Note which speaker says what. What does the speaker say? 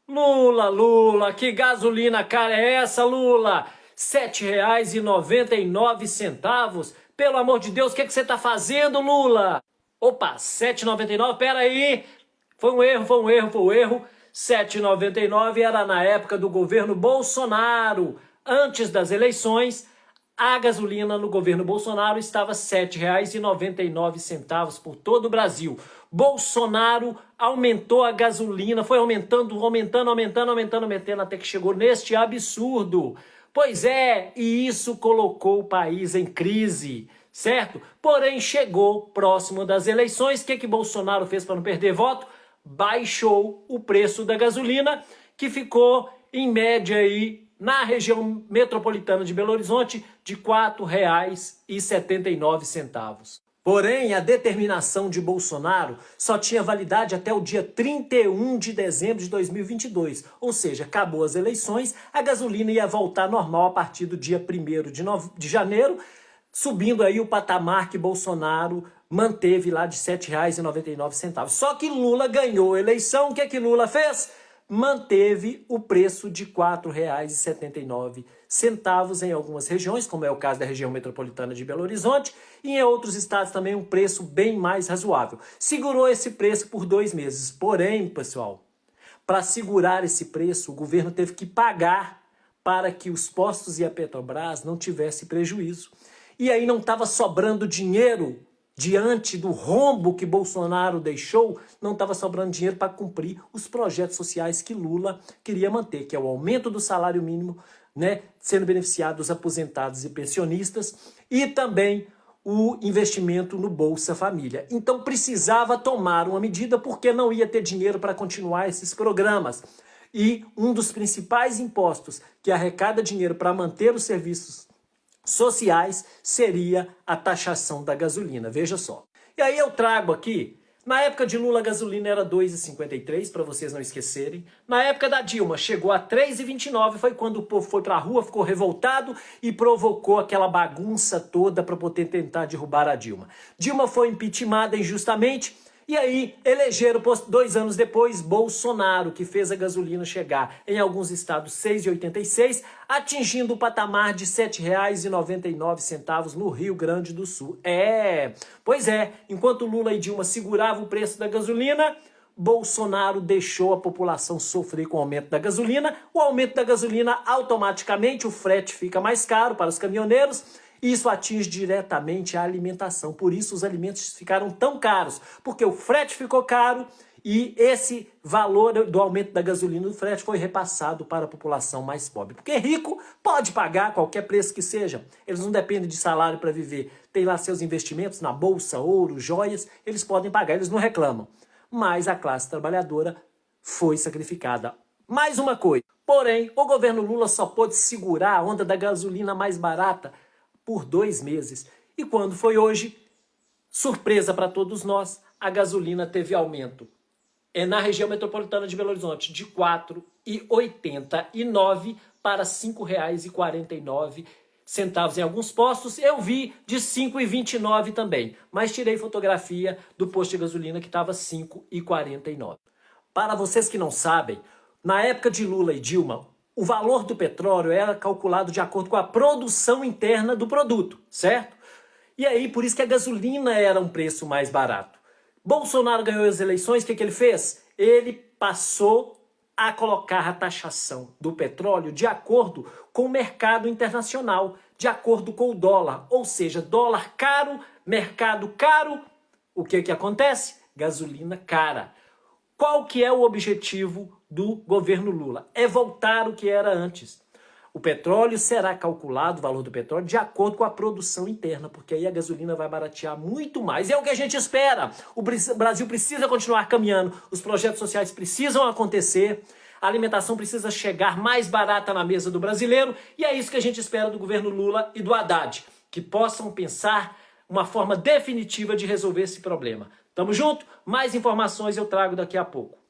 Speaker 1: Lula, Lula, que gasolina cara é essa, Lula? R$ 7,99. Pelo amor de Deus, o que você tá fazendo, Lula? Opa, R$ 7,99, pera aí. Foi um erro. R$ 7,99 era na época do governo Bolsonaro. Antes das eleições, a gasolina no governo Bolsonaro estava R$ 7,99 por todo o Brasil. Bolsonaro aumentou a gasolina, foi aumentando, até que chegou neste absurdo. Pois é, e isso colocou o país em crise, certo? Porém, chegou próximo das eleições, o que Bolsonaro fez para não perder voto? Baixou o preço da gasolina, que ficou em média aí na região metropolitana de Belo Horizonte de R$ 4,79. Porém, a determinação de Bolsonaro só tinha validade até o dia 31 de dezembro de 2022, ou seja, acabou as eleições, a gasolina ia voltar normal a partir do dia 1º de janeiro, subindo aí o patamar que Bolsonaro manteve lá de R$ 7,99. Só que Lula ganhou a eleição, o que Lula fez? Manteve o preço de R$ 4,79 em algumas regiões, como é o caso da região metropolitana de Belo Horizonte, e em outros estados também um preço bem mais razoável. Segurou esse preço por 2 meses. Porém, pessoal, para segurar esse preço, o governo teve que pagar para que os postos e a Petrobras não tivessem prejuízo. E aí não estava sobrando dinheiro diante do rombo que Bolsonaro deixou, não estava sobrando dinheiro para cumprir os projetos sociais que Lula queria manter, que é o aumento do salário mínimo, né, sendo beneficiado os aposentados e pensionistas, e também o investimento no Bolsa Família. Então precisava tomar uma medida porque não ia ter dinheiro para continuar esses programas. E um dos principais impostos que arrecada dinheiro para manter os serviços sociais seria a taxação da gasolina, veja só. E aí eu trago aqui, na época de Lula a gasolina era R$ 2,53, para vocês não esquecerem. Na época da Dilma chegou a R$ 3,29, foi quando o povo foi para a rua, ficou revoltado e provocou aquela bagunça toda para poder tentar derrubar a Dilma. Dilma foi impeachmentada injustamente, e aí elegeram 2 anos depois Bolsonaro, que fez a gasolina chegar em alguns estados R$ 6,86, atingindo o patamar de R$ 7,99 no Rio Grande do Sul. Pois é, enquanto Lula e Dilma seguravam o preço da gasolina, Bolsonaro deixou a população sofrer com o aumento da gasolina. O aumento da gasolina, automaticamente, o frete fica mais caro para os caminhoneiros. Isso atinge diretamente a alimentação, por isso os alimentos ficaram tão caros, porque o frete ficou caro e esse valor do aumento da gasolina e do frete foi repassado para a população mais pobre. Porque rico pode pagar qualquer preço que seja, eles não dependem de salário para viver, tem lá seus investimentos na bolsa, ouro, joias, eles podem pagar, eles não reclamam. Mas a classe trabalhadora foi sacrificada. Mais uma coisa, porém, o governo Lula só pôde segurar a onda da gasolina mais barata por 2 meses. E quando foi hoje, surpresa para todos nós, a gasolina teve aumento. Na região metropolitana de Belo Horizonte, de R$ 4,89 para R$ 5,49 em alguns postos. Eu vi de R$ 5,29 também, mas tirei fotografia do posto de gasolina que estava R$ 5,49. Para vocês que não sabem, na época de Lula e Dilma, o valor do petróleo era calculado de acordo com a produção interna do produto, certo? E aí, por isso que a gasolina era um preço mais barato. Bolsonaro ganhou as eleições, o que ele fez? Ele passou a colocar a taxação do petróleo de acordo com o mercado internacional, de acordo com o dólar. Ou seja, dólar caro, mercado caro, o que acontece? Gasolina cara. Qual que é o objetivo do governo Lula? É voltar o que era antes. O petróleo será calculado, o valor do petróleo, de acordo com a produção interna, porque aí a gasolina vai baratear muito mais. E é o que a gente espera. O Brasil precisa continuar caminhando, os projetos sociais precisam acontecer, a alimentação precisa chegar mais barata na mesa do brasileiro, e é isso que a gente espera do governo Lula e do Haddad, que possam pensar uma forma definitiva de resolver esse problema. Tamo junto? Mais informações eu trago daqui a pouco.